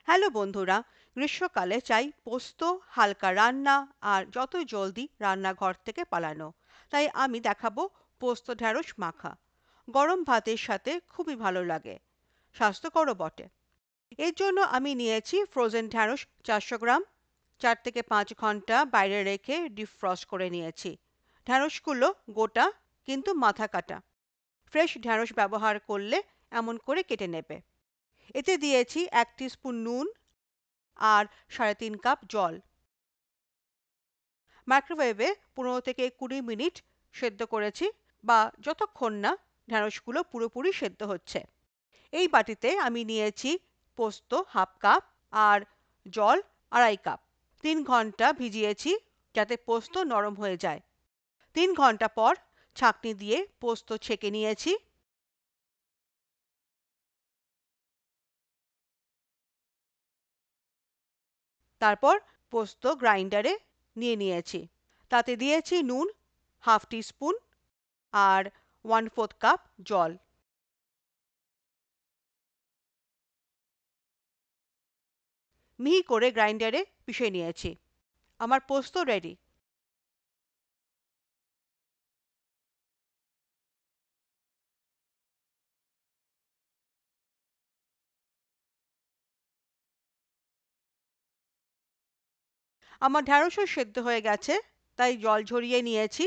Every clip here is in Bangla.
হ্যালো বন্ধুরা, গ্রীষ্মকালে চাই পোস্ত, হালকা রান্না আর যত জলদি রান্নাঘর থেকে পালানো। তাই আমি দেখাবো পোস্ত ঢ্যাঁড়স মাখা। গরম ভাতের সাথে খুবই ভালো লাগে, স্বাস্থ্যকরও বটে। এর জন্য আমি নিয়েছি ফ্রোজেন ঢ্যাঁড়স 400 গ্রাম। 4 থেকে 5 ঘন্টা বাইরে রেখে ডিফ্রস্ট করে নিয়েছি। ঢ্যাঁড়সগুলো গোটা, কিন্তু মাথা কাটা। ফ্রেশ ঢ্যাঁড়স ব্যবহার করলে এমন করে কেটে নেবে। এতে দিয়েছি 1 টিস্পুন নুন আর 3.5 কাপ জল। মাইক্রোওয়েভে 15 থেকে 20 মিনিট সেদ্ধ করেছি, বা যতক্ষণ না ঢ্যাঁড়সগুলো পুরোপুরি সেদ্ধ হচ্ছে। এই বাটিতে আমি নিয়েছি পোস্ত হাফ কাপ আর জল 2.5 কাপ। 3 ঘন্টা ভিজিয়েছি যাতে পোস্ত নরম হয়ে যায়। 3 ঘন্টা পর ছাঁকনি দিয়ে পোস্ত ছেঁকে নিয়েছি। তারপর পোস্ত গ্রাইন্ডারে নিয়েছি। তাতে দিয়েছি নুন হাফ টিস্পুন আর 1/4 কাপ জল। মিহি করে গ্রাইন্ডারে পিষে নিয়েছি। আমার পোস্ত রেডি। আমার ঢ্যাঁড়সও সেদ্ধ হয়ে গেছে, তাই জল ঝরিয়ে নিয়েছি।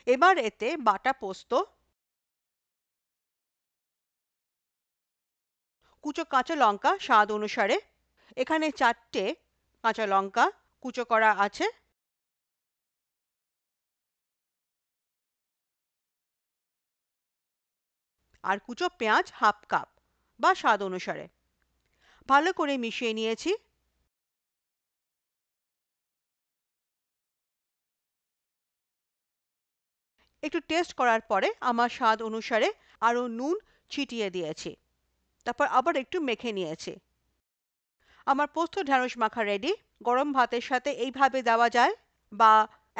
এবার এতে বাটা পোস্ত, কুচো কাঁচা লঙ্কা স্বাদ অনুসারে, এখানে 4টে কাঁচা লঙ্কা কুচো করা আছে, আর কুচো পেঁয়াজ হাফ কাপ বা স্বাদ অনুসারে। ভালো করে মিশিয়ে নিয়েছি। একটু টেস্ট করার পরে আমার স্বাদ অনুসারে আরও নুন ছিটিয়ে দিয়েছি। তারপর আবার একটু মেখে নিয়েছি। আমার পোস্ত ঢ্যাঁড়স মাখা রেডি। গরম ভাতের সাথে এইভাবে দেওয়া যায়, বা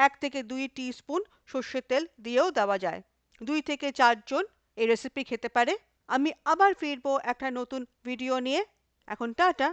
1 থেকে 2 টিস্পুন সর্ষের তেল দিয়েও দেওয়া যায়। 2 থেকে 4 জন এই রেসিপি খেতে পারে। আমি আবার ফিরবো একটা নতুন ভিডিও নিয়ে। এখন টাটা।